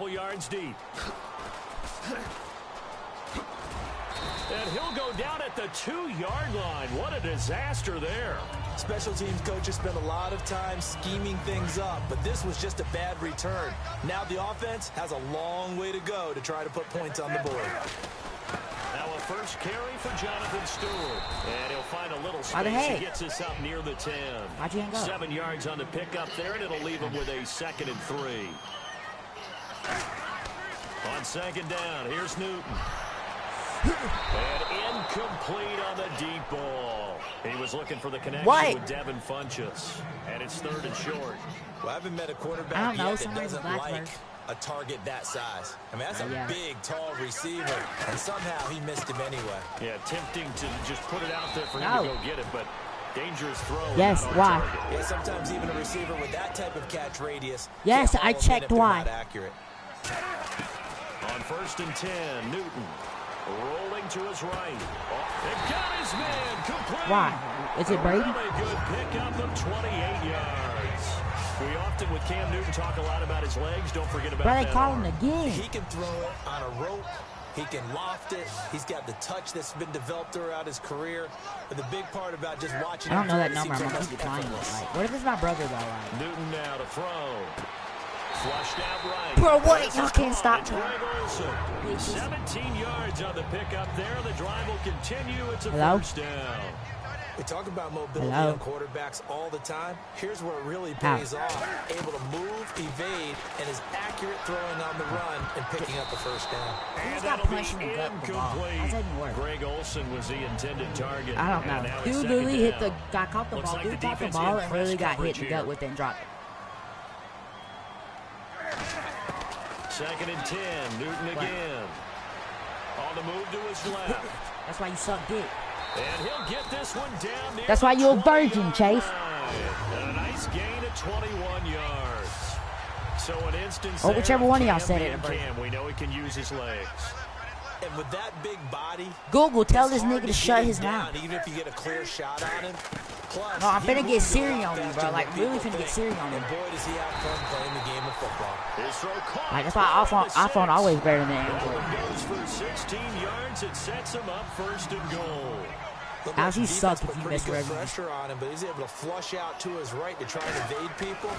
couple yards deep. And he'll go down at the 2-yard line. What a disaster there. Special teams coaches spend a lot of time scheming things up, but this was just a bad return. Now the offense has a long way to go to try to put points on the board. Now a first carry for Jonathan Stewart. And he'll find a little space. He gets us up near the 10. 7 yards on the pickup there, and it'll leave him with a 2nd and 3. On 2nd down, here's Newton. And incomplete on the deep ball. He was looking for the connection with Devin Funchess. And it's 3rd and short. Well, I haven't met a quarterback yet that doesn't like a target that size. I mean, that's a big, tall receiver, and somehow he missed him anyway. Yeah, tempting to just put it out there for him to go get it, but dangerous throw. Yes, why? Yeah, sometimes even a receiver with that type of catch radius. Yes, I checked why. Accurate. On 1st and 10, Newton. Rolling to his right. It got his man complete. Why? Is it Brady? Really good pickup of 28 yards. We often, with Cam Newton, talk a lot about his legs. Don't forget about that. They call him again. He can throw it on a rope. He can loft it. He's got the touch that's been developed throughout his career. But the big part about just watching I don't him know that throw, number. I'm going to keep trying it. Like, what if it's my brother, though? Like? Newton now to throw. Flushed out right. Bro, what? Y'all can't stop him. 17 yards on the pickup there. The drive will continue. It's a first down. We talk about mobility on quarterbacks all the time. Here's where it really pays off. Able to move, evade, and is accurate throwing on the run and picking up the first down. And that'll be incomplete. Greg Olsen was the intended target. I don't know. Dude literally hit the guy, caught the ball. Dude caught the ball and really got hit in the gut with it and dropped it. 2nd and 10. Newton again. On the move to his left. That's why you suck dick. And he'll get this one down near That's why you're a virgin, Chase. And a nice gain of 21 yards. So an instance or whichever one of y'all said it. We know he can use his legs. And with that big body, Google, tell this nigga to shut his mouth. Even if you get a clear shot on him. Plus, no, I'm finna get Siri on you, bro. Like, I'm really finna get Siri on you. And boy, does he have fun playing the game of football. Like, that's why iPhone always better than Android. Goes for 16 yards. It sets him up 1st and goal. How's he suck if you miss pressure on him, but he's able to flush out to his right to try and evade people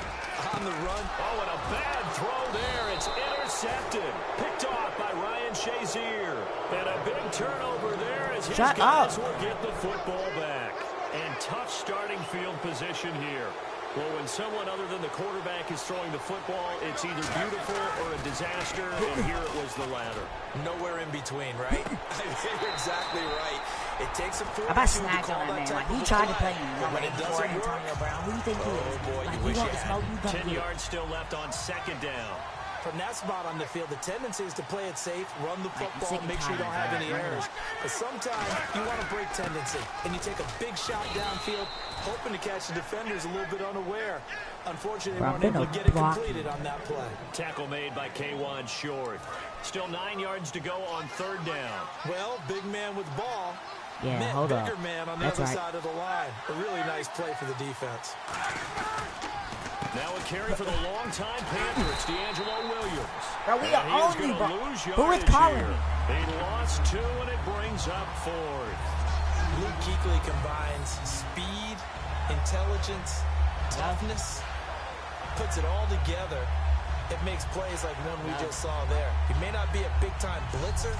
on the run. Oh, and a bad throw there. It's intercepted. Picked off by Ryan Shazier. And a big turnover there as his guys will get the football back. And tough starting field position here. Well, when someone other than the quarterback is throwing the football, it's either beautiful or a disaster, and here it was the latter. Nowhere in between, right? You're exactly right. It takes a fortitude about snags on that man. Like, he tried to play me when it doesn't work. Antonio Brown. Who do you think he is? Boy, like, you wish you had. 10 yards still left on 2nd down. From that spot on the field, the tendency is to play it safe, run the football, make sure you don't have any errors. But sometimes you want to break tendency, and you take a big shot downfield, hoping to catch the defenders a little bit unaware. Unfortunately, they weren't able to get it completed on that play. Tackle made by K1 Short. Still 9 yards to go on 3rd down. Well, big man with ball. Yeah, hold on. Bigger man on the other side of the line. A really nice play for the defense. Now a carry for the longtime Panther. It's D'Angelo Williams. Bro, we are only, bro. Who is calling me? He lost 2, and it brings up 4th. Luke Kuechly combines speed, intelligence, toughness, puts it all together. It makes plays like one we just saw there. He may not be a big-time blitzer,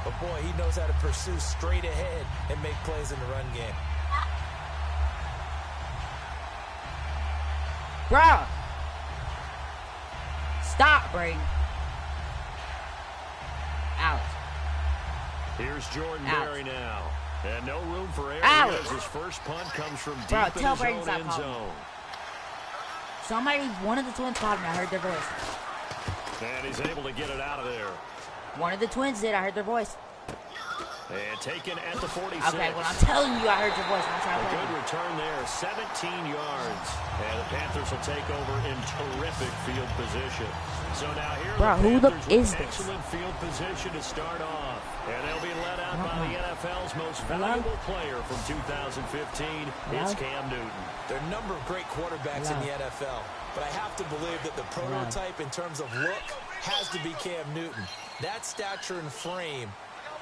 but boy, he knows how to pursue straight ahead and make plays in the run game. Bro! Stop, Brady. Out. Here's Jordan Berry now. And no room for error as his first punt comes from deep in his own end zone. Somebody, one of the twins called me. I heard their voice. And he's able to get it out of there. One of the twins did. I heard their voice. And taken at the 46. Okay, well, I'm telling you, I heard your voice. I'm trying to play. A good return there, 17 yards. And the Panthers will take over in terrific field position. So now here who the is this? Excellent field position to start off. And they'll be led out by the NFL's most valuable player from 2015. It's Cam Newton. There are a number of great quarterbacks in the NFL, but I have to believe that the prototype in terms of look has to be Cam Newton. That stature and frame,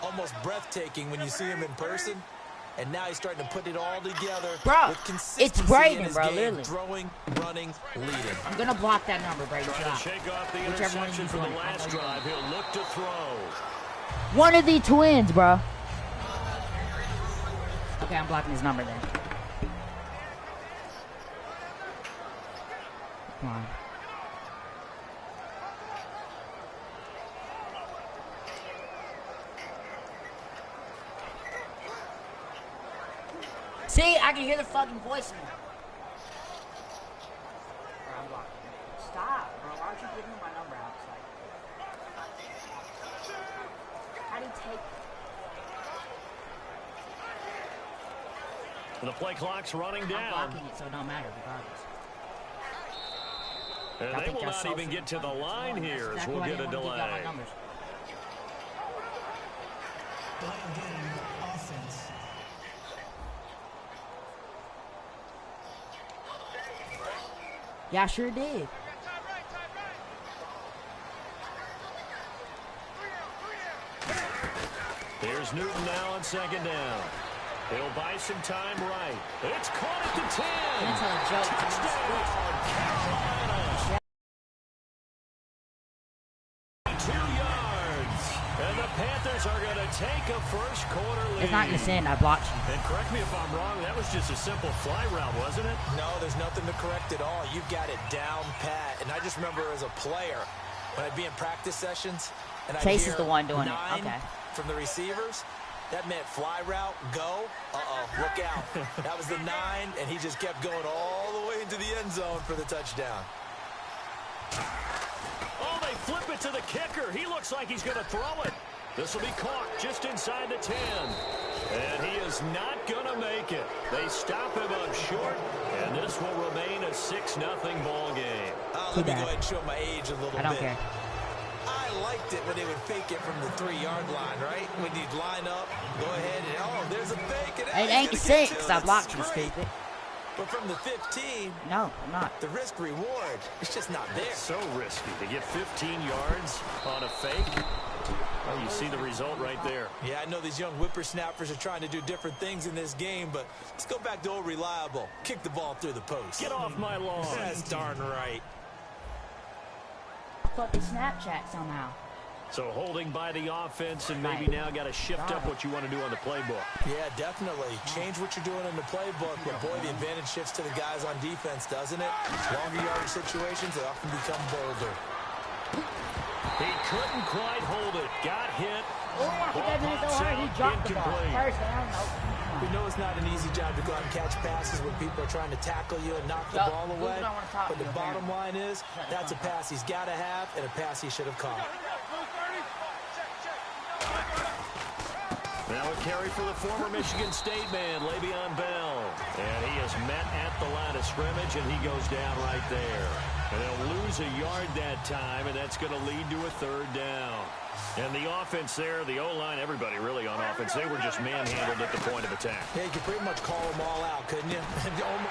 almost breathtaking when you see him in person. And now he's starting to put it all together. Bro, with consistency it's Braden, in his bro, game, literally. Throwing, running, leading. I'm going to block that number, Braden. Trying to shake off the interception from the last drive. He'll look to throw. One of the twins, bro. Okay, I'm blocking his number then. Come on. See, I can hear the fucking voice in there. Bro, I'm blocking. Stop, bro. Why aren't you giving me my number out? It's like, how do you take The play clock's running down. I'm blocking it, so it don't matter regardless. And they will not even get to the line here as we'll get a delay. Yeah, I sure did. Here's Newton now on second down. He'll buy some time right. It's caught at the 10. That's a joke. Touchdown, Carolina. 2 yards. And the Panthers are going to take a first quarter lead. It's not going to send. I blocked you. And correct me if I'm wrong, that was just a simple fly route, wasn't it? No, there's nothing to correct at all. You've got it down pat. And I just remember as a player, when I'd be in practice sessions, and I'd Chase hear is the one doing 9 it. Okay. from the receivers, that meant fly route, go. Look out. That was the 9, and he just kept going all the way into the end zone for the touchdown. Oh, they flip it to the kicker. He looks like he's going to throw it. This will be caught just inside the 10. And he is not going to make it. They stop him up short, and this will remain a 6-0 ball game. Let me go ahead and show my age a little bit. I don't care. I liked it when they would fake it from the 3-yard line, right? When you'd line up, go ahead, and there's a fake. It ain't 6. I blocked you, stupid. But from the 15, no, I'm not. The risk reward, it's just not there. It's so risky to get 15 yards on a fake. Well, you see the result right there. Yeah, I know these young whippersnappers are trying to do different things in this game, but let's go back to old reliable. Kick the ball through the post. Get off my lawn. That's darn right. Fucking Snapchat somehow. So holding by the offense, and maybe now got to shift up what you want to do on the playbook. Yeah, definitely. Change what you're doing in the playbook, but boy, the advantage shifts to the guys on defense, doesn't it? Longer yardage situations, they often become bolder. He couldn't quite hold it. Got hit. Oh, I think I did it so hard, he dropped the ball. First down, nope. We know it's not an easy job to go out and catch passes when people are trying to tackle you and knock the ball away. But the bottom line is, that's a pass he's got to have and a pass he should have caught. Now a carry for the former Michigan State man, Le'Veon Bell. And he is met at the line of scrimmage, and he goes down right there. And they'll lose a yard that time, and that's going to lead to a 3rd down. And the offense there, the O-line, everybody really on offense, they were just manhandled at the point of attack. Yeah, you could pretty much call them all out, couldn't you?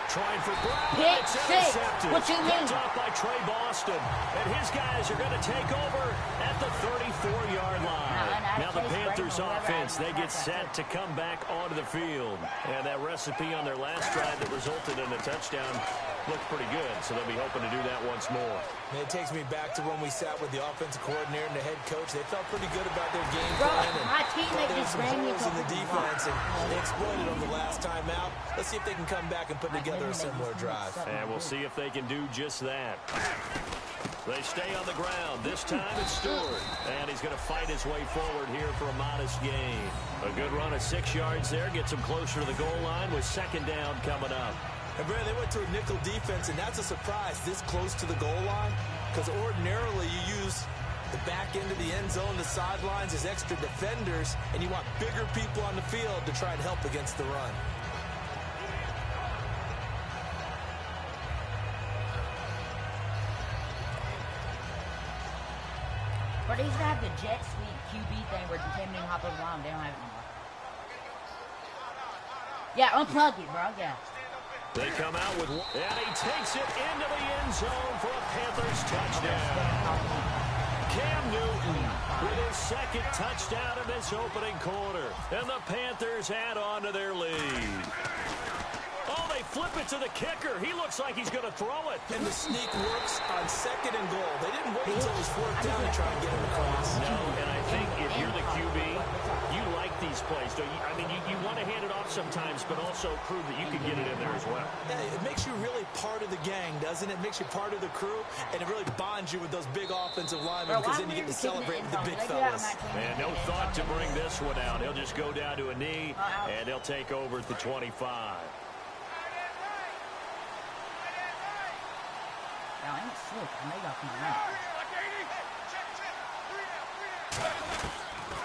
Trying for Brown. Pick six. What you mean? Picked off by Trey Boston. And his guys are going to take over at the 34-yard line. Now the Panthers offense, they get set to come back onto the field. And that recipe on their last drive that resulted in a touchdown looked pretty good. So they'll be hoping to do that once more. And it takes me back to when we sat with the offensive coordinator and the head coach. They felt pretty good about their game plan. My teammate just ran me in the defense, and they exploited them the last time out. Let's see if they can come back and put together a similar drive. And we'll see if they can do just that. They stay on the ground. This time it's Stewart. And he's going to fight his way forward here for a modest gain. A good run of 6 yards there. Gets him closer to the goal line with 2nd down coming up. And Brad, they went to a nickel defense, and that's a surprise this close to the goal line, because ordinarily you use the back end of the end zone, the sidelines as extra defenders, and you want bigger people on the field to try and help against the run. But they used to have the jet sweep QB thing where Cam Newton hop over the line. They don't have it anymore. Yeah, unplug it, bro. Yeah. They come out with one, and he takes it into the end zone for a Panthers touchdown. Cam Newton with his second touchdown in this opening quarter. And the Panthers add on to their lead. Oh, they flip it to the kicker. He looks like he's going to throw it. And the sneak works on 2nd and goal. They didn't wait until it was 4th down to try and get him across. No, and I think if you're the QB, you like these plays. Don't you? I mean, you want to hand it off sometimes, but also prove that you can get it in there as well. Yeah, it makes you really part of the gang, doesn't it? It makes you part of the crew, and it really bonds you with those big offensive linemen because then you get to celebrate with the big fellas. And no thought to bring this one out. He'll just go down to a knee, and they'll take over at the 25.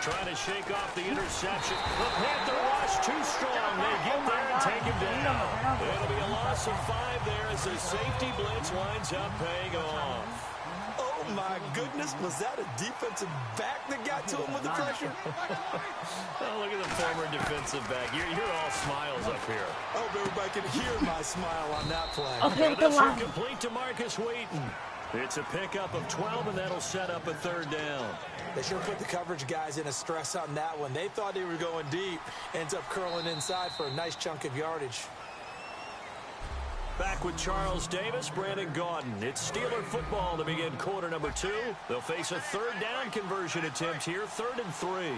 Trying to shake off the interception. The Panther rush too strong. They get there and take him down. It'll be a loss of 5 there as the safety blitz winds up paying off. Oh, my goodness. Was that a defensive back that got to him with the pressure? Oh, look at the former defensive back. You're all smiles up here. I hope everybody can hear my smile on that play. And this one complete to Marcus Wheaton. It's a pickup of 12, and that'll set up a 3rd down. They should have put the coverage guys in a stress on that one. They thought they were going deep. Ends up curling inside for a nice chunk of yardage. Back with Charles Davis, Brandon Gaudin. It's Steeler football to begin quarter number 2. They'll face a 3rd down conversion attempt here, 3rd and 3.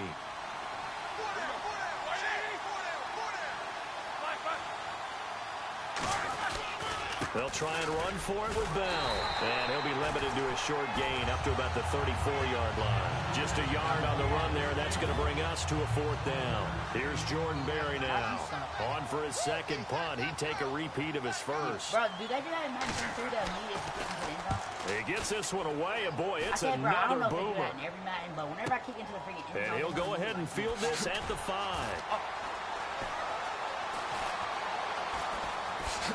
They'll try and run for it with Bell. And he'll be limited to a short gain up to about the 34-yard line. Just a yard on the run there. That's going to bring us to a 4th down. Here's Jordan Berry now. On for his 2nd punt. He'd take a repeat of his first. Bro, do they do that in Madden 3 that need is to kick into the end zone? He gets this one away, and boy, it's I another don't know boomer. if they do that in every Madden, but whenever I kick into the freaking end zone, And he'll go ahead and field this at the 5.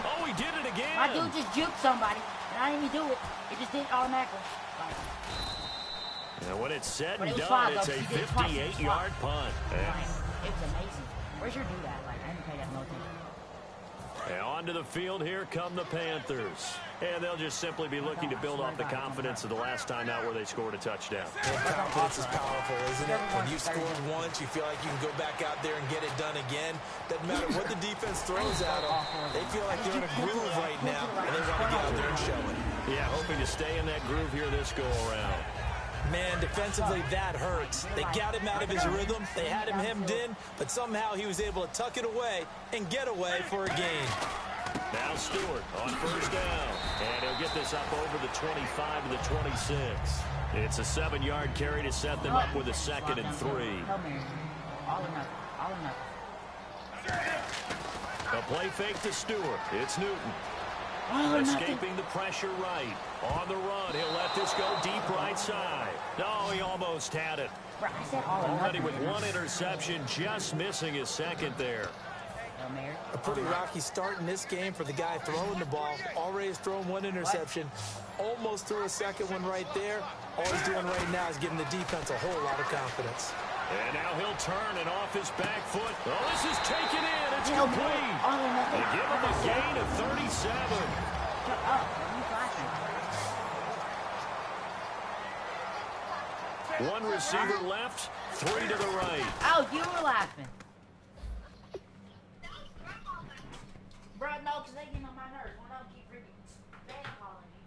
Oh, he did it again. My dude just juked somebody, and I didn't even do it. It just did it automatically. And when it's said and it done, it's a 58-yard punt. It was amazing. Where's your dude at? Like, I didn't pay that no attention. And onto the field, here come the Panthers. And they'll just simply be looking to build off the confidence of the last time out where they scored a touchdown. Yeah, confidence is powerful, isn't it? When you scored once, you feel like you can go back out there and get it done again. Doesn't matter what the defense throws at them. They feel like they're in a groove right now, and they want to get out there and show it. Yeah, hoping to stay in that groove here this go-around. Man, defensively, that hurts. They got him out of his rhythm. They had him hemmed in, but somehow he was able to tuck it away and get away for a gain. Now Stewart on 1st down. And he'll get this up over the 25 to the 26. It's a 7-yard carry to set them up with a 2nd and 3. All or nothing. All or nothing. A play fake to Stewart. It's Newton. Escaping the pressure right. On the run, he'll let this go deep right side. No, he almost had it. Bro, I said all or Already nothing. with 1 interception, just missing his 2nd there. A pretty rocky start in this game for the guy throwing the ball. Already has thrown 1 interception. Almost threw a 2nd one right there. All he's doing right now is giving the defense a whole lot of confidence. And now he'll turn and off his back foot. Oh, this is taken in. It's complete. They give him a gain of 37. Shut up. One receiver left, 3 to the right. Oh, you were laughing. Bro, no, because they get on my nerves. One of them keep freaking bad calling me.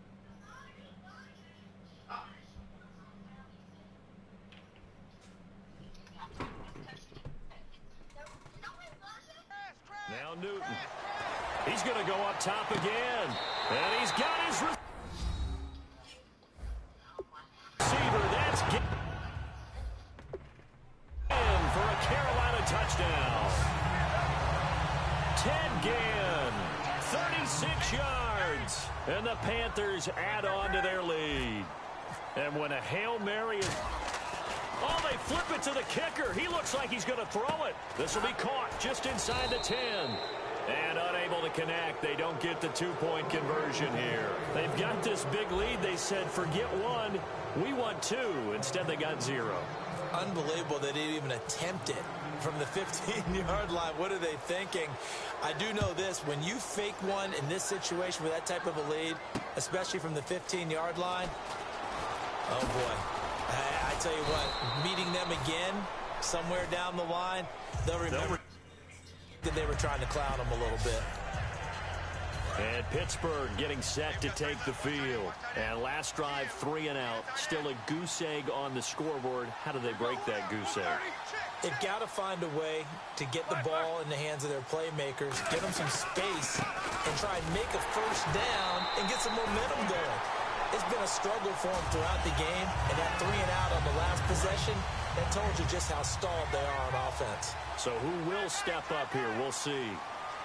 Now Newton. He's going to go up top again. And he's got his receiver. That's in for a Carolina touchdown. Ted Ginn, 36 yards. And the Panthers add on to their lead. And when a Hail Mary is... Oh, they flip it to the kicker. He looks like he's going to throw it. This will be caught just inside the 10. And unable to connect. They don't get the 2-point conversion here. They've got this big lead. They said, forget 1. We want 2. Instead, they got 0. Unbelievable they didn't even attempt it from the 15-yard line. What are they thinking? I do know this. When you fake one in this situation with that type of a lead, especially from the 15-yard line, oh, boy. I tell you what, meeting them again somewhere down the line, they'll remember that they were trying to clown them a little bit. And Pittsburgh getting set to take the field. And last drive, 3 and out. Still a goose egg on the scoreboard. How do they break that goose egg? They've got to find a way to get the ball in the hands of their playmakers, get them some space, and try and make a first down and get some momentum going. It's been a struggle for them throughout the game, and that 3 and out on the last possession, that told you just how stalled they are on offense. So who will step up here? We'll see.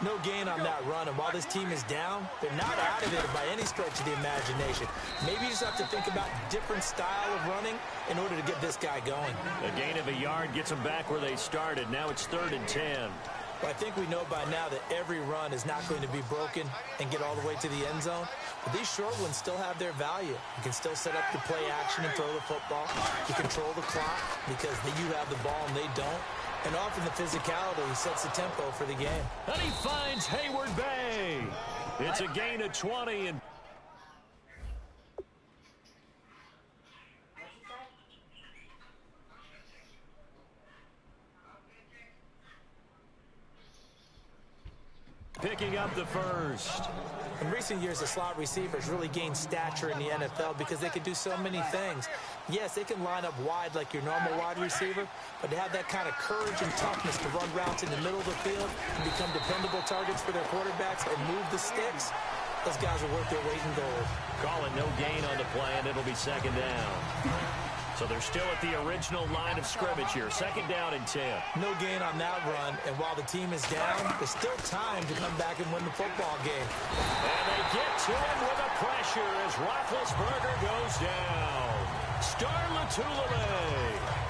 No gain on that run, and while this team is down, they're not out of it by any stretch of the imagination. Maybe you just have to think about different style of running in order to get this guy going. A gain of a yard gets them back where they started. Now it's 3rd and 10. Well, I think we know by now that every run is not going to be broken and get all the way to the end zone. But these short ones still have their value. You can still set up the play action and throw the football. You control the clock because you have the ball and they don't. And often the physicality sets the tempo for the game. And he finds Hayward Bay. It's a gain of 20. And picking up the first. In recent years, the slot receivers really gained stature in the NFL because they can do so many things. Yes, they can line up wide like your normal wide receiver, but to have that kind of courage and toughness to run routes in the middle of the field and become dependable targets for their quarterbacks and move the sticks, those guys are worth their weight in gold. Call it no gain on the play, and it'll be 2nd down. So they're still at the original line of scrimmage here. 2nd down and 10. No gain on that run, and while the team is down, there's still time to come back and win the football game. And they get to him with a pressure as Roethlisberger goes down. Star Latulippe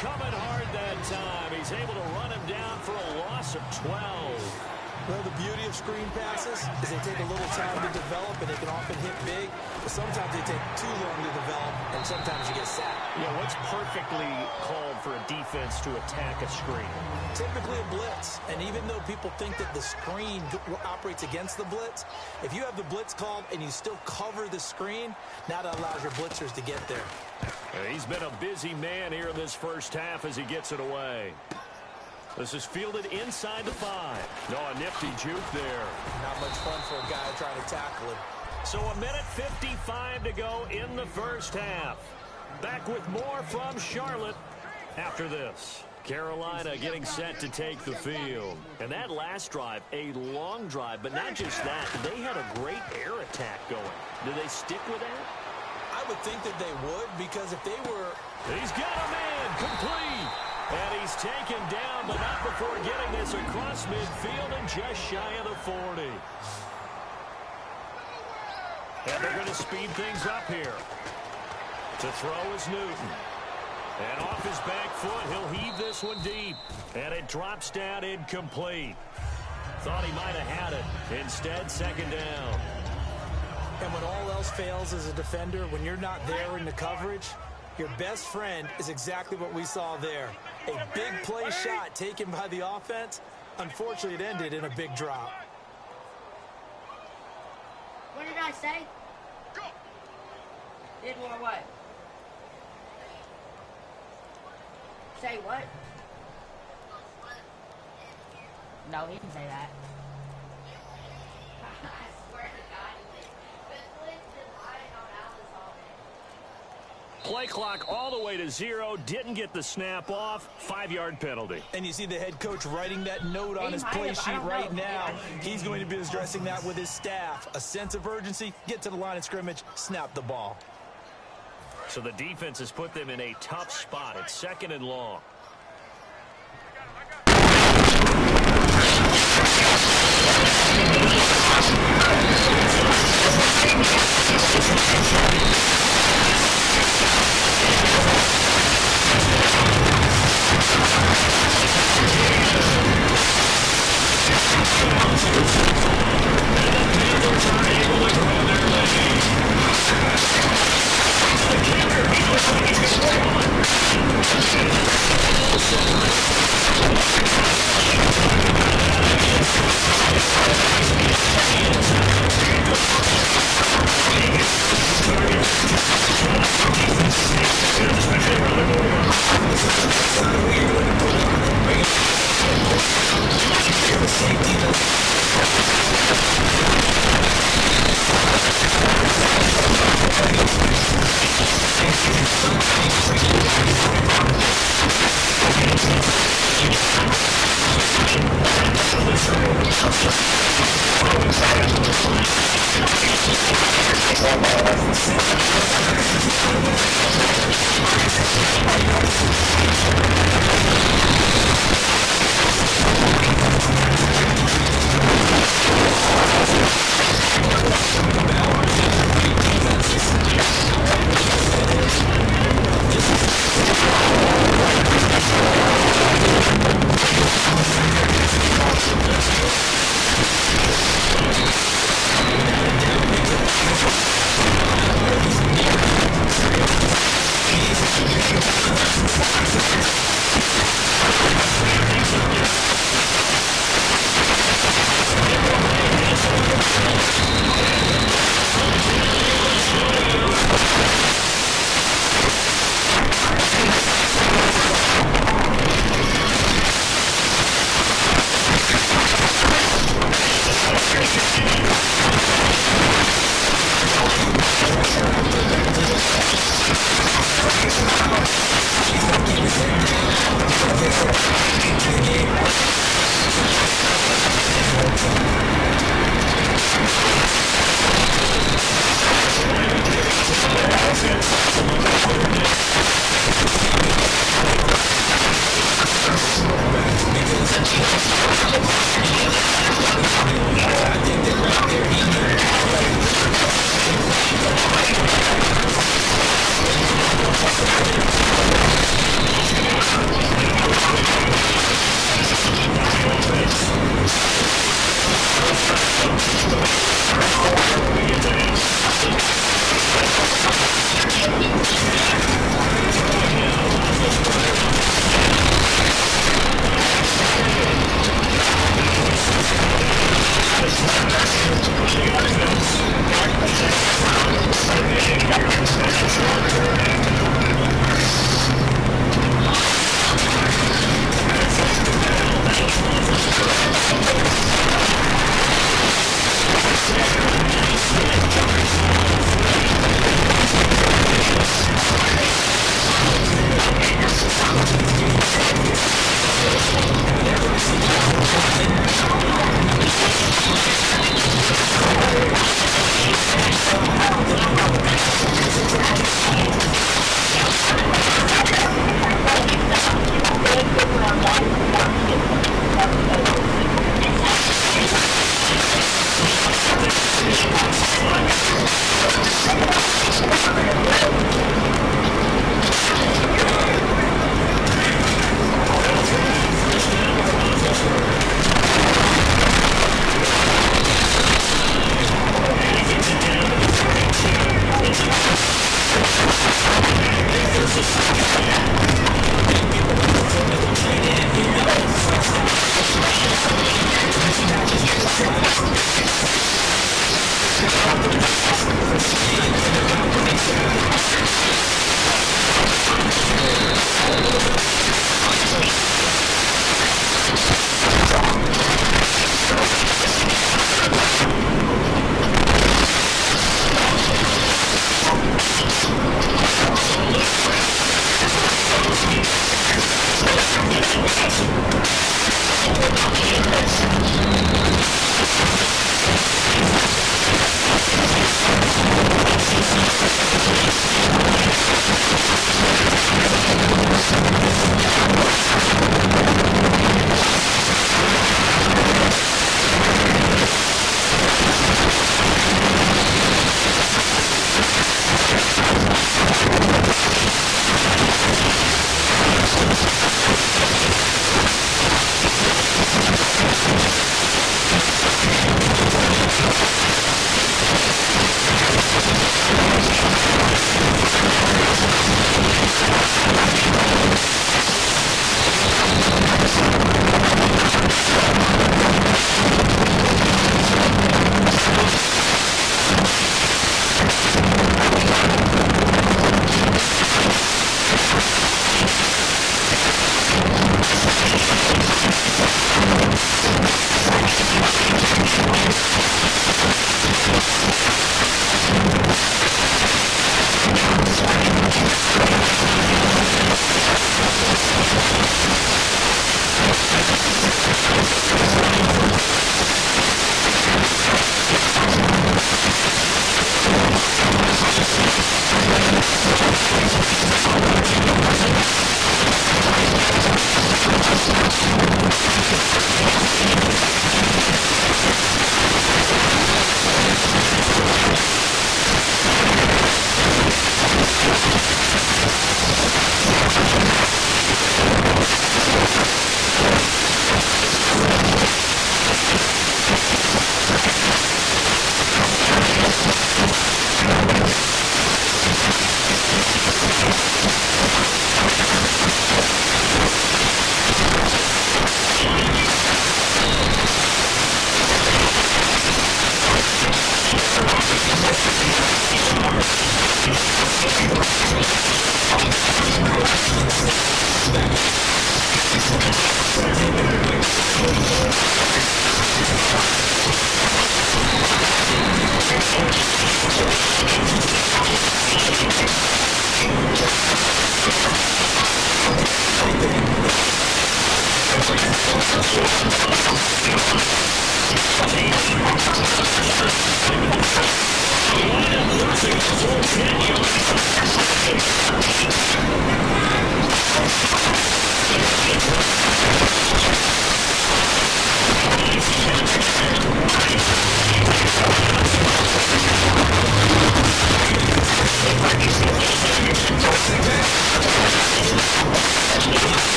coming hard that time. He's able to run him down for a loss of 12. Well, the beauty of screen passes is they take a little time to develop, and they can often hit big, but sometimes they take too long to develop, and sometimes you get sacked. Yeah, what's perfectly called for a defense to attack a screen? Typically a blitz, and even though people think that the screen operates against the blitz, if you have the blitz called and you still cover the screen, now that allows your blitzers to get there. He's been a busy man here in this first half as he gets it away. This is fielded inside the 5. No, a nifty juke there. Not much fun for a guy trying to tackle him. So 1:55 to go in the first half. Back with more from Charlotte after this. Carolina getting set to take the field. And that last drive, a long drive, but not just that. They had a great air attack going. Do they stick with that? I would think that they would, because if they were... He's got a man complete. And he's taken down, but not before getting this across midfield and just shy of the 40. And they're going to speed things up here. To throw is Newton. And off his back foot, he'll heave this one deep. And it drops down incomplete. Thought he might have had it. Instead, 2nd down. And when all else fails as a defender, when you're not there in the coverage, your best friend is exactly what we saw there. A big play shot taken by the offense. Unfortunately, it ended in a big drop. What did I say? Did what? Say what? No, he didn't say that. Play clock all the way to 0. Didn't get the snap off. 5-yard penalty. And you see the head coach writing that note on his play sheet right now. He's going to be addressing that with his staff. A sense of urgency. Get to the line of scrimmage. Snap the ball. So the defense has put them in a tough spot. It's 2nd and long.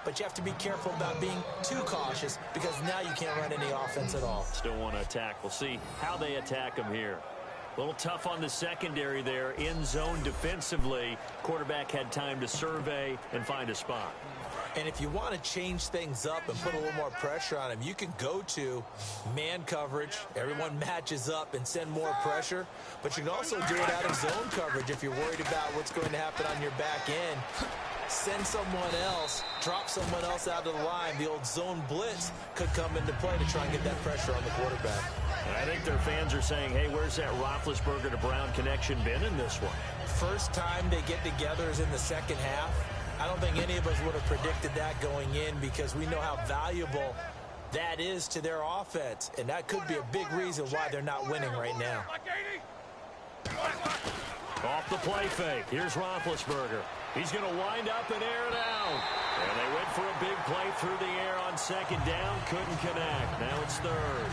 But you have to be careful about being too cautious because now you can't run any offense at all. Still want to attack. We'll see how they attack him here. A little tough on the secondary there. In zone defensively. Quarterback had time to survey and find a spot. And if you want to change things up and put a little more pressure on him, you can go to man coverage. Everyone matches up and send more pressure. But you can also do it out of zone coverage if you're worried about what's going to happen on your back end. Send someone else, drop someone else out of the line. The old zone blitz could come into play to try and get that pressure on the quarterback. I think their fans are saying, hey, where's that Roethlisberger to Brown connection been in this one? First time they get together is in the second half. I don't think any of us would have predicted that going in because we know how valuable that is to their offense. And that could be a big reason why they're not winning right now. Off the play fake. Here's Roethlisberger. He's going to wind up and air it out. And they went for a big play through the air on second down. Couldn't connect. Now it's third.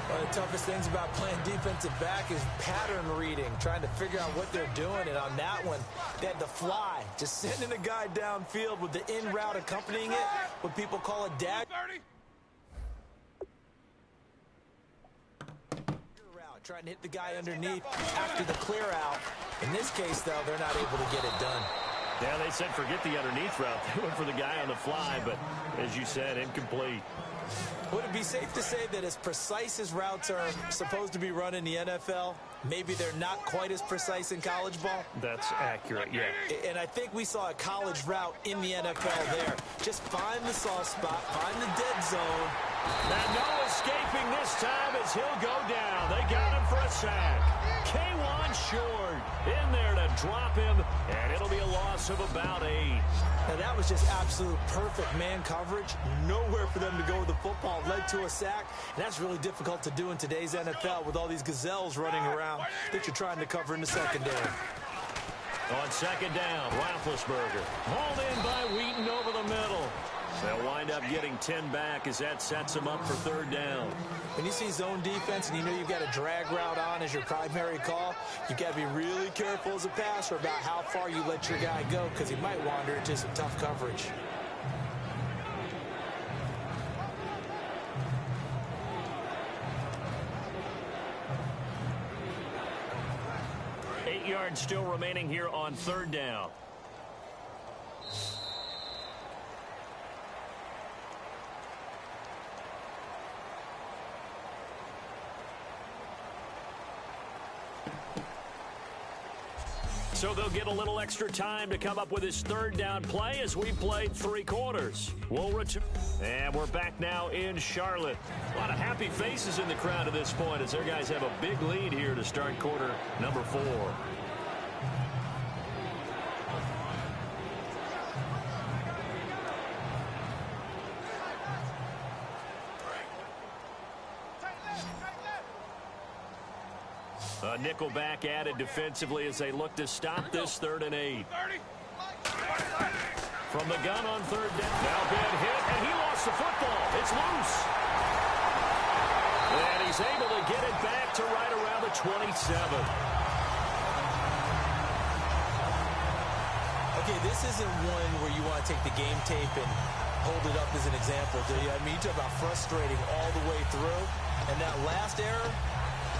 One of the toughest things about playing defensive back is pattern reading, trying to figure out what they're doing. And on that one, they had to fly, just sending a guy downfield with the in route accompanying it, what people call a dag. Trying to hit the guy underneath after the clear out. In this case, though, they're not able to get it done. Yeah, they said forget the underneath route. They went for the guy on the fly, but as you said, incomplete. Would it be safe to say that as precise as routes are supposed to be run in the NFL, maybe they're not quite as precise in college ball? That's accurate, yeah. And I think we saw a college route in the NFL there. Just find the soft spot, find the dead zone. And no escaping this time as he'll go down. They got him for a sack. K1 short in there to drop him, and it'll be a loss of about 8. Now that was just absolute perfect man coverage. Nowhere for them to go with the football. Led to a sack. And that's really difficult to do in today's NFL with all these gazelles running around that you're trying to cover in the secondary. On second down, Roethlisberger. Hauled in by Wheaton over the middle. They'll wind up getting 10 back as that sets them up for third down. When you see zone defense and you know you've got a drag route on as your primary call, you've got to be really careful as a passer about how far you let your guy go because he might wander into some tough coverage. Yards still remaining here on third down. So they'll get a little extra time to come up with his third down play as we played 3 quarters. We'll return. And we're back now in Charlotte. A lot of happy faces in the crowd at this point as their guys have a big lead here to start quarter number 4. A nickelback added defensively as they look to stop this 3rd and 8. From the gun on third down. Now bad hit, and he lost the football. It's loose. And he's able to get it back to right around the 27. Okay, this isn't one where you want to take the game tape and hold it up as an example, do you? I mean, you talk about frustrating all the way through. And that last error,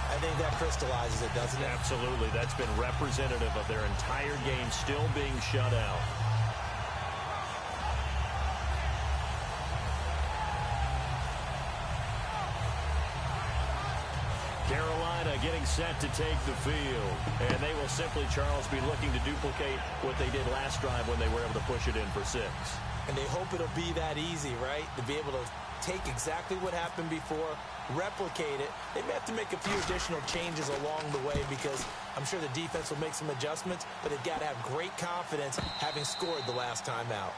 I think that crystallizes it, doesn't it? Absolutely. That's been representative of their entire game still being shut out. Carolina getting set to take the field. And they will simply, Charles, be looking to duplicate what they did last drive when they were able to push it in for 6. And they hope it'll be that easy, right? To be able to take exactly what happened before, replicate it. They may have to make a few additional changes along the way because I'm sure the defense will make some adjustments, but they've got to have great confidence having scored the last time out.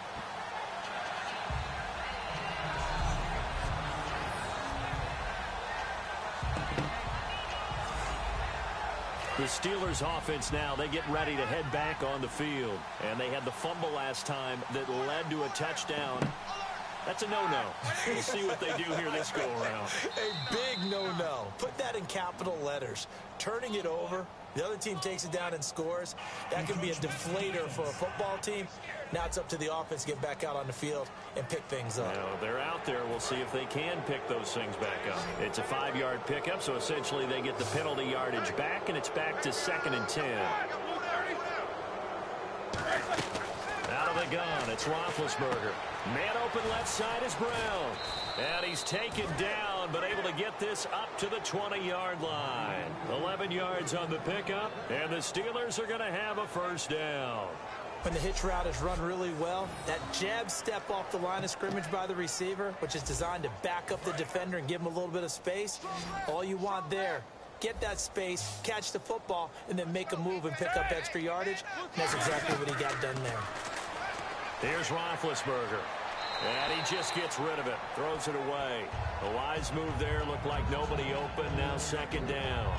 The Steelers offense now, they get ready to head back on the field. And they had the fumble last time that led to a touchdown. That's a no-no. We'll see what they do here this go-around. A big no-no. Put that in capital letters. Turning it over, the other team takes it down and scores. That can be a deflator for a football team. Now it's up to the offense to get back out on the field and pick things up. Now, they're out there. We'll see if they can pick those things back up. It's a 5-yard pickup, so essentially they get the penalty yardage back, and it's back to 2nd and 10. Out of the gun, it's Roethlisberger. Man open left side is Brown. And he's taken down, but able to get this up to the 20-yard line. 11 yards on the pickup, and the Steelers are going to have a first down. When the hitch route is run really well, that jab step off the line of scrimmage by the receiver, which is designed to back up the defender and give him a little bit of space, all you want there, get that space, catch the football, and then make a move and pick up extra yardage. And that's exactly what he got done there. Here's Roethlisberger. And he just gets rid of it. Throws it away. A wise move there. Looked like nobody open. Now 2nd down.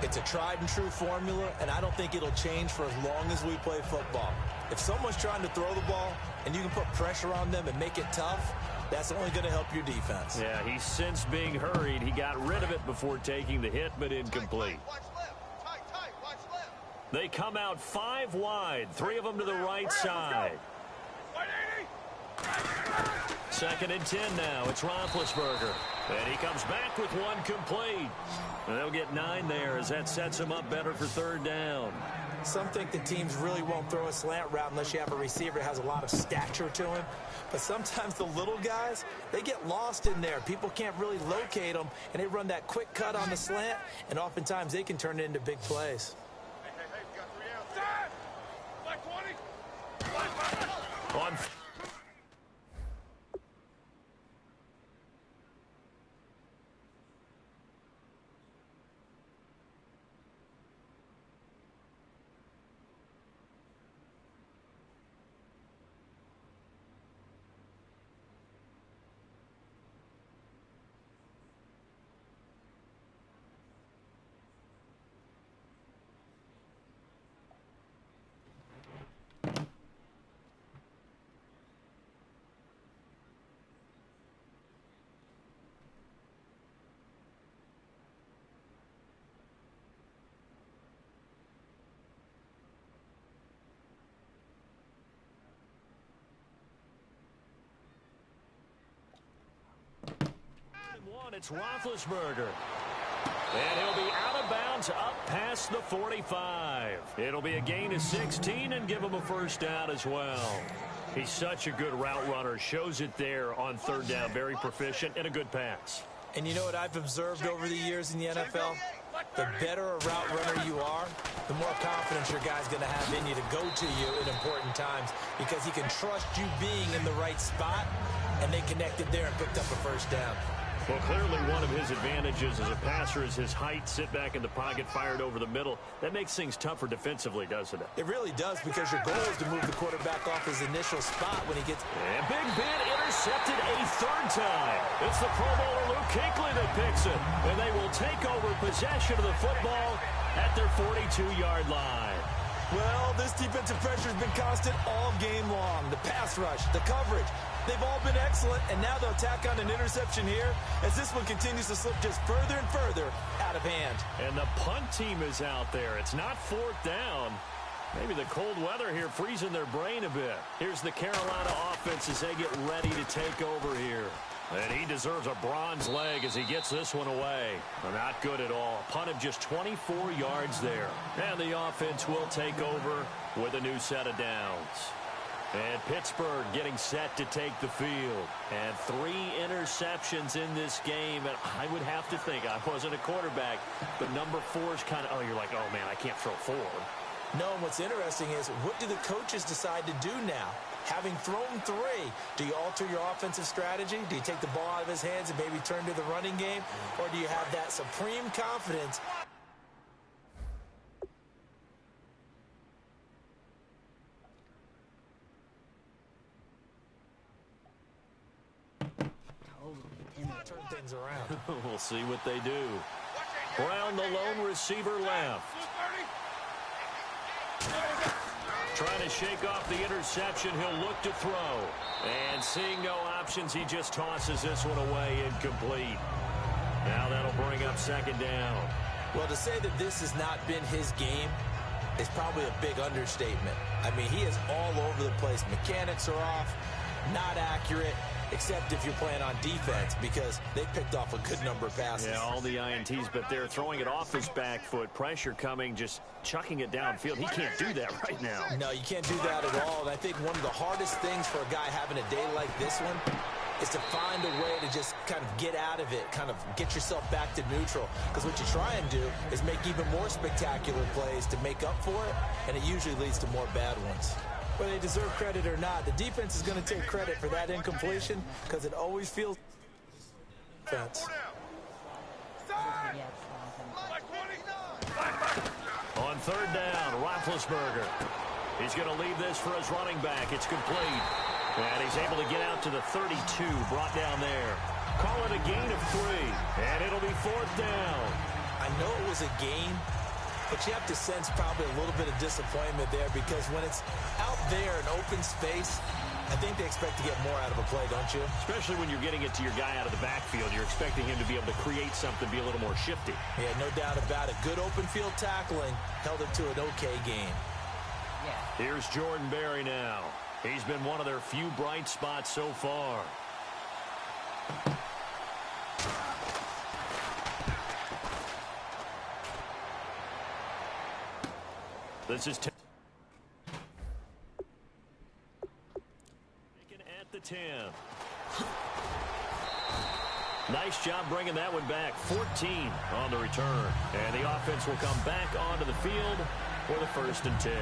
It's a tried and true formula, and I don't think it'll change for as long as we play football. If someone's trying to throw the ball and you can put pressure on them and make it tough, that's only going to help your defense. Yeah, he's since being hurried. He got rid of it before taking the hit, but incomplete. They come out 5 wide. 3 of them to the right side. 2nd and 10 now. It's Roethlisberger. And he comes back with 1 complete. And they'll get 9 there as that sets him up better for 3rd down. Some think the teams really won't throw a slant route unless you have a receiver that has a lot of stature to him. But sometimes the little guys, they get lost in there. People can't really locate them, and they run that quick cut on the slant, and oftentimes they can turn it into big plays. On it's Roethlisberger. And he'll be out of bounds up past the 45. It'll be a gain of 16 and give him a first down as well. He's such a good route runner. Shows it there on third down. Very proficient and a good pass. And you know what I've observed over the years in the NFL? The better a route runner you are, the more confidence your guy's going to have in you to go to you in important times because he can trust you being in the right spot, and they connected there and picked up a first down. Well, clearly one of his advantages as a passer is his height, sit back in the pocket, fired over the middle. That makes things tougher defensively, doesn't it? It really does, because your goal is to move the quarterback off his initial spot when he gets... And Big Ben intercepted a third time. It's the Pro Bowler Luke Kuechly that picks it. And they will take over possession of the football at their 42-yard line. Well, this defensive pressure has been constant all game long. The pass rush, the coverage, they've all been excellent, and now they'll tack on an interception here as this one continues to slip just further and further out of hand. And the punt team is out there. It's not fourth down. Maybe the cold weather here freezing their brain a bit. Here's the Carolina offense as they get ready to take over here. And he deserves a bronze leg as he gets this one away. Not good at all. Punt of just 24 yards there. And the offense will take over with a new set of downs. And Pittsburgh getting set to take the field. And 3 interceptions in this game. And I would have to think, I wasn't a quarterback, but number 4 is kind of, oh, you're like, oh, man, I can't throw 4. No, and what's interesting is, what do the coaches decide to do now? Having thrown 3, do you alter your offensive strategy? Do you take the ball out of his hands and maybe turn to the running game? Or do you have that supreme confidence? Turn things around. We'll see what they do. Brown, the lone receiver, left. Trying to shake off the interception. He'll look to throw. And seeing no options, he just tosses this one away, incomplete. Now that'll bring up second down. Well, to say that this has not been his game is probably a big understatement. I mean, he is all over the place. Mechanics are off, not accurate, except if you're playing on defense, because they picked off a good number of passes. Yeah, all the INTs, but they're throwing it off his back foot. Pressure coming, just chucking it downfield. He can't do that right now. No, you can't do that at all. And I think one of the hardest things for a guy having a day like this one is to find a way to just kind of get out of it, kind of get yourself back to neutral. Because what you try and do is make even more spectacular plays to make up for it, and it usually leads to more bad ones. Whether they deserve credit or not, the defense is going to take credit for that incompletion because it always feels defense. On third down, Roethlisberger. He's going to leave this for his running back. It's complete. And he's able to get out to the 32, brought down there. Call it a gain of 3, and it'll be fourth down. I know it was a gain, but you have to sense probably a little bit of disappointment there because when it's out there in open space, I think they expect to get more out of a play, don't you? Especially when you're getting it to your guy out of the backfield. You're expecting him to be able to create something, be a little more shifty. Yeah, no doubt about it. Good open field tackling held it to an okay game. Yeah. Here's Jordan Berry now. He's been one of their few bright spots so far. This is taken at the 10. Nice job bringing that one back. 14 on the return. And the offense will come back onto the field for the 1st and 10.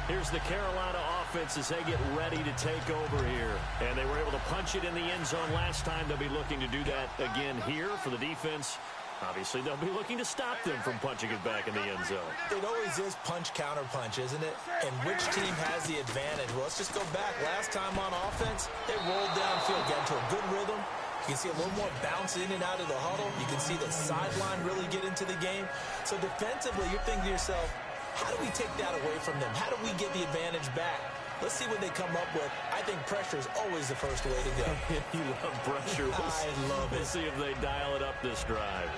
Here's the Carolina offense as they get ready to take over here. And they were able to punch it in the end zone last time. They'll be looking to do that again here for the defense. Obviously, they'll be looking to stop them from punching it back in the end zone. It always is punch-counter-punch, isn't it? And which team has the advantage? Well, let's just go back. Last time on offense, they rolled downfield, got into a good rhythm. You can see a little more bounce in and out of the huddle. You can see the sideline really get into the game. So defensively, you're thinking to yourself, how do we take that away from them? How do we get the advantage back? Let's see what they come up with. I think pressure is always the first way to go. You love pressure. I love it. We'll see if they dial it up this drive.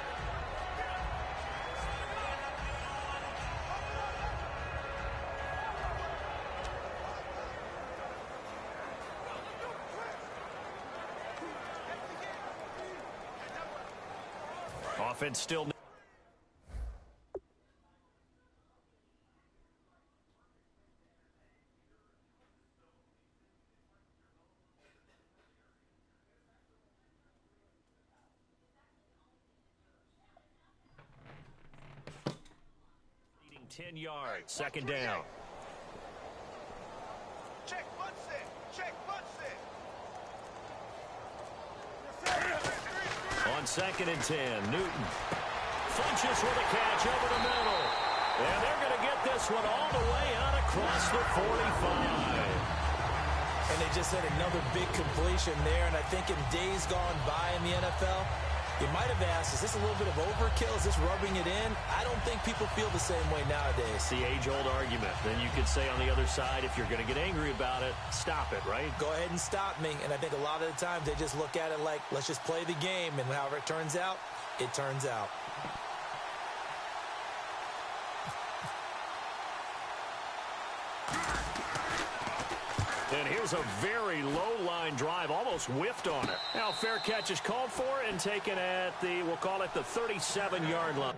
Offense still. Leading 10 yards, 2nd down. Check, butt set. Check, butt set. On 2nd and 10, Newton Funches with a catch over the middle. And they're going to get this one all the way out across the 45. And they just had another big completion there. And I think in days gone by in the NFL, you might have asked, is this a little bit of overkill? Is this rubbing it in? I don't think people feel the same way nowadays. It's the age-old argument. Then you could say on the other side, if you're going to get angry about it, stop it, right? Go ahead and stop me. And I think a lot of the times they just look at it like, let's just play the game. And however it turns out, it turns out. And here's a very low-line drive, almost whiffed on it. Now, fair catch is called for and taken at the, we'll call it the 37-yard line.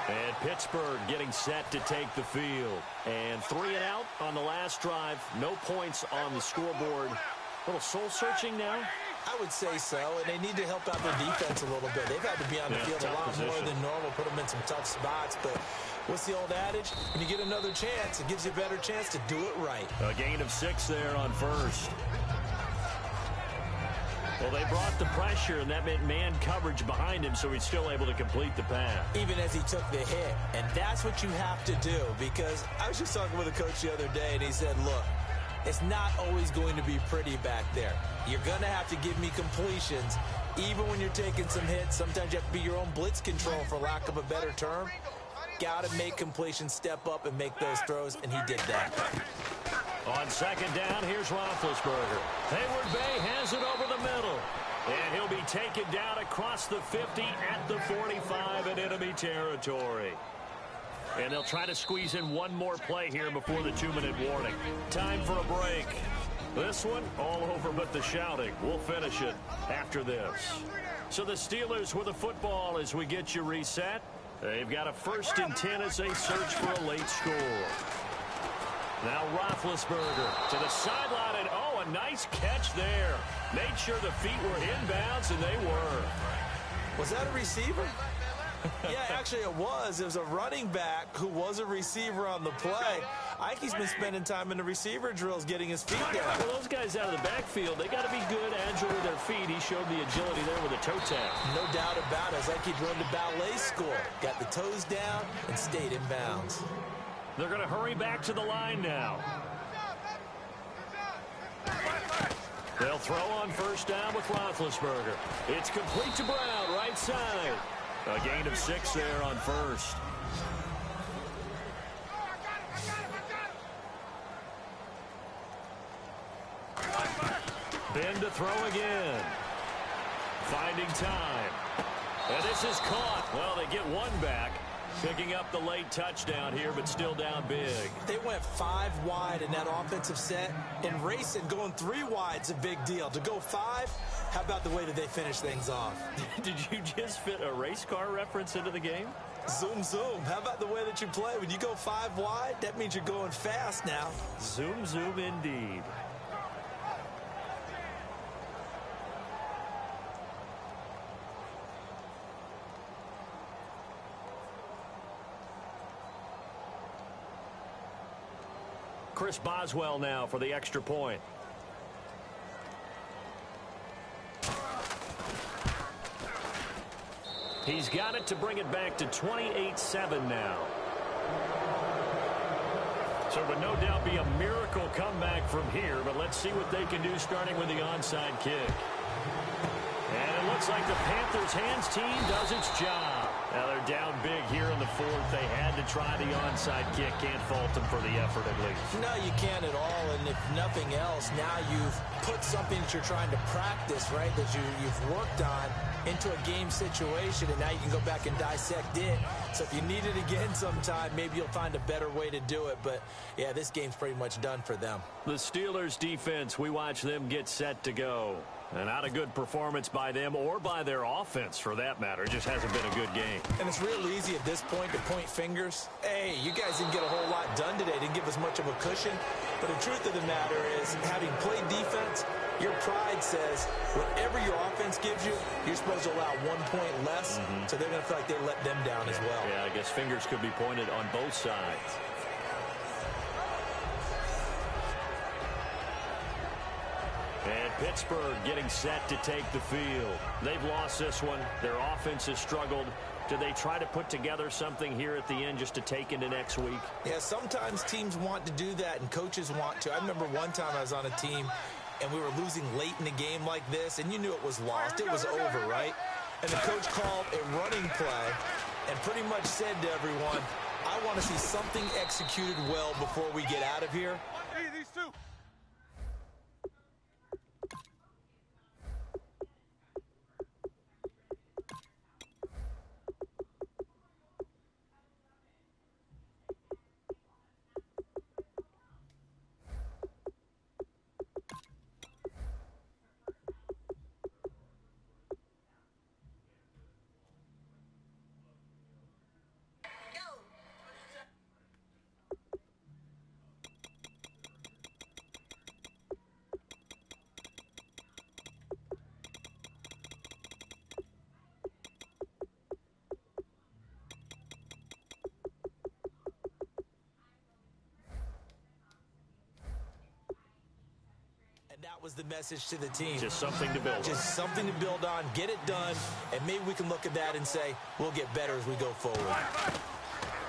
And Pittsburgh getting set to take the field. And 3 and out on the last drive. No points on the scoreboard. A little soul-searching now. I would say so, and they need to help out their defense a little bit. They've had to be on the field a lot more than normal, put them in some tough spots. But what's the old adage? When you get another chance, it gives you a better chance to do it right. A gain of 6 there on first. Well, they brought the pressure, and that meant man coverage behind him, so he's still able to complete the pass. Even as he took the hit. And that's what you have to do, because I was just talking with a coach the other day, and he said, look, it's not always going to be pretty back there. You're going to have to give me completions, even when you're taking some hits. Sometimes you have to be your own blitz control, for lack of a better term. Got to make completions, step up, and make those throws, and he did that. On 2nd down, here's Roethlisberger. Hayward Bay has it over the middle. And he'll be taken down across the 50 at the 45 in enemy territory. And they'll try to squeeze in one more play here before the 2-minute warning. Time for a break. This one, all over but the shouting. We'll finish it after this. So the Steelers with the football as we get you reset. They've got a 1st and 10 as they search for a late score. Now Roethlisberger to the sideline, and oh, a nice catch there. Made sure the feet were inbounds, and they were. Was that a receiver? Yeah, actually it was. It was a running back who was a receiver on the play. I think he's been spending time in the receiver drills getting his feet down. Well, those guys out of the backfield, they got to be good, agile with their feet. He showed the agility there with a toe tap. No doubt about it. It's like he'd run to ballet school. Got the toes down and stayed in bounds. They're going to hurry back to the line now. They'll throw on 1st down with Roethlisberger. It's complete to Brown, right side. A gain of 6 there on 1st. Ben to throw again. Finding time. And this is caught. Well, they get one back. Picking up the late touchdown here, but still down big. They went 5 wide in that offensive set, and racing going 3 wide's a big deal. To go 5, how about the way that they finish things off? Did you just fit a race car reference into the game? Zoom, zoom. How about the way that you play? When you go 5 wide, that means you're going fast now. Zoom, zoom indeed. Chris Boswell now for the extra point. He's got it to bring it back to 28-7 now. So it would no doubt be a miracle comeback from here, but let's see what they can do starting with the onside kick. And it looks like the Panthers' hands team does its job. Now they're down big here in the 4th. They had to try the onside kick. Can't fault them for the effort at least. No, you can't at all. And if nothing else, now you've put something that you're trying to practice, right, that you've worked on into a game situation, and now you can go back and dissect it. So if you need it again sometime, maybe you'll find a better way to do it. But, yeah, this game's pretty much done for them. The Steelers' defense, we watch them get set to go. And not a good performance by them or by their offense, for that matter. It just hasn't been a good game. And it's real easy at this point to point fingers. Hey, you guys didn't get a whole lot done today. Didn't give us much of a cushion. But the truth of the matter is, having played defense, your pride says whatever your offense gives you, you're supposed to allow 1 point less. So they're going to feel like they let them down as well. Yeah, I guess fingers could be pointed on both sides. And Pittsburgh getting set to take the field. They've lost this one. Their offense has struggled. Do they try to put together something here at the end just to take into next week? Yeah, sometimes teams want to do that and coaches want to. I remember one time I was on a team and we were losing late in the game like this, and you knew it was lost. It was over, right? And the coach called a running play and pretty much said to everyone, I want to see something executed well before we get out of here. Hey, these two. That was the message to the team. Just something to build on. Just something to build on, get it done, and maybe we can look at that and say, we'll get better as we go forward.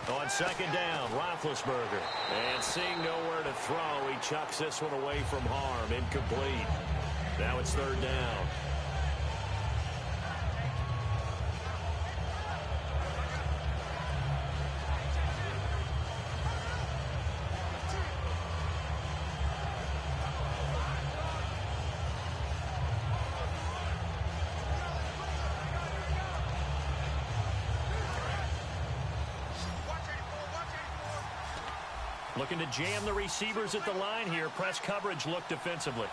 On second down, Roethlisberger. And seeing nowhere to throw, he chucks this one away from harm. Incomplete. Now it's third down. Looking to jam the receivers at the line here. Press coverage look defensively.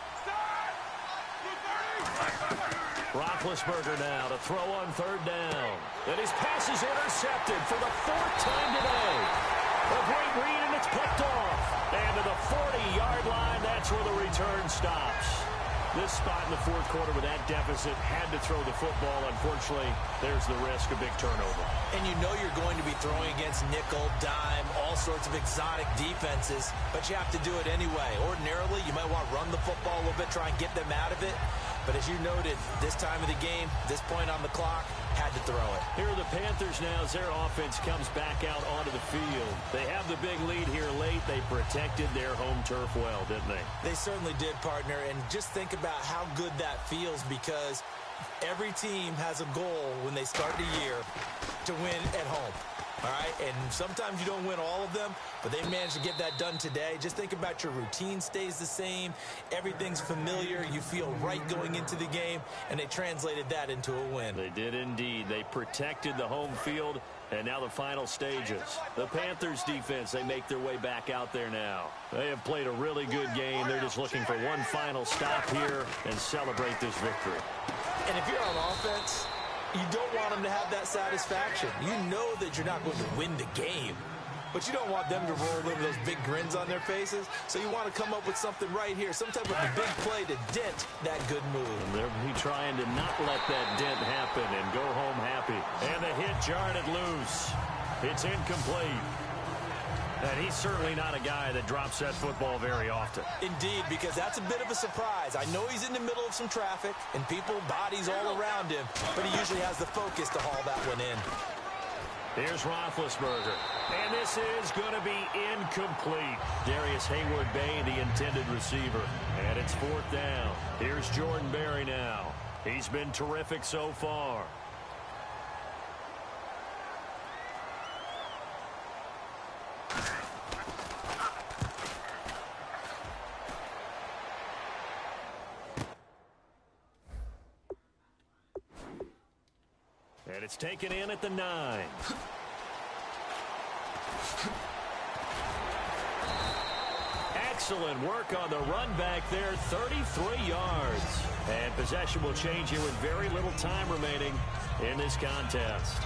Roethlisberger now to throw on third down. And his pass is intercepted for the 4th time today. A great read, and it's picked off. And to the 40-yard line, that's where the return stops. This spot in the 4th quarter with that deficit, had to throw the football. Unfortunately, there's the risk of big turnover. And you know you're going to be throwing against nickel, dime, all sorts of exotic defenses, but you have to do it anyway. Ordinarily, you might want to run the football a little bit, try and get them out of it. But as you noted, this time of the game, this point on the clock, had to throw it. Here are the Panthers now as their offense comes back out onto the field. They have the big lead here late. They protected their home turf well, didn't they? They certainly did, partner. And just think about how good that feels, because every team has a goal when they start the year to win at home. All right, and sometimes you don't win all of them, but they managed to get that done today. Just think about your routine stays the same. Everything's familiar. You feel right going into the game, and they translated that into a win. They did indeed. They protected the home field, and now the final stages. The Panthers defense, they make their way back out there now. They have played a really good game. They're just looking for one final stop here and celebrate this victory. And if you're on offense, you don't want them to have that satisfaction. You know that you're not going to win the game, but you don't want them to roll over those big grins on their faces. So you want to come up with something right here, some type of a big play to dent that good move. And they'll be trying to not let that dent happen and go home happy. And the hit jarred it loose. It's incomplete. And he's certainly not a guy that drops that football very often. Indeed, because that's a bit of a surprise. I know he's in the middle of some traffic and people, bodies all around him, but he usually has the focus to haul that one in. Here's Roethlisberger. And this is going to be incomplete. Darius Hayward-Bay, the intended receiver. And it's 4th down. Here's Jordan Berry now. He's been terrific so far. And it's taken in at the 9. Excellent work on the run back there, 33 yards. And possession will change here with very little time remaining in this contest.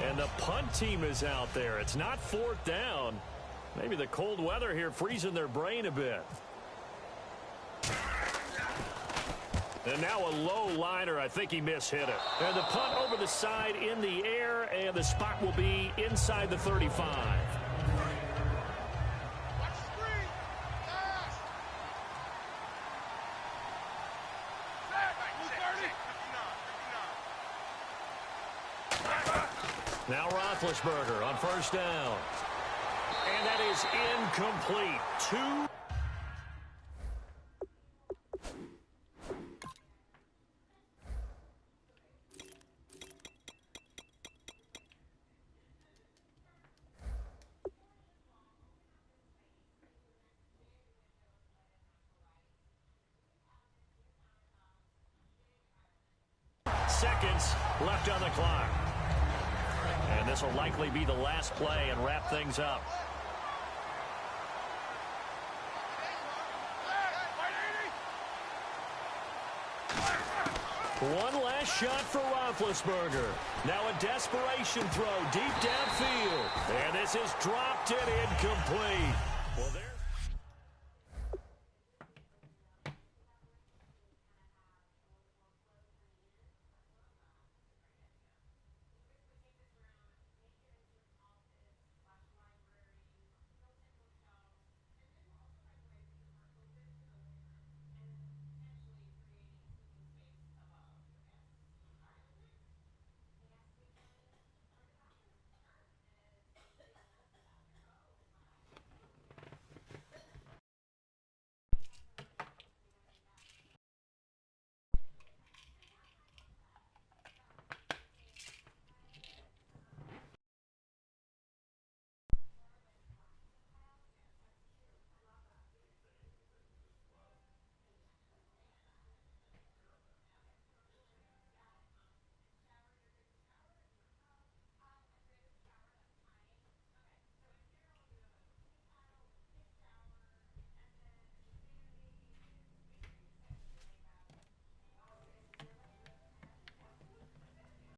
And the punt team is out there. It's not 4th down. Maybe the cold weather here freezing their brain a bit. And now a low liner. I think he mishit it. And the punt over the side in the air, and the spot will be inside the 35. Now Roethlisberger on 1st down. And that is incomplete. 2. Seconds left on the clock. And this will likely be the last play and wrap things up. One last shot for Roethlisberger. Now a desperation throw deep downfield. And this is dropped and incomplete. Well,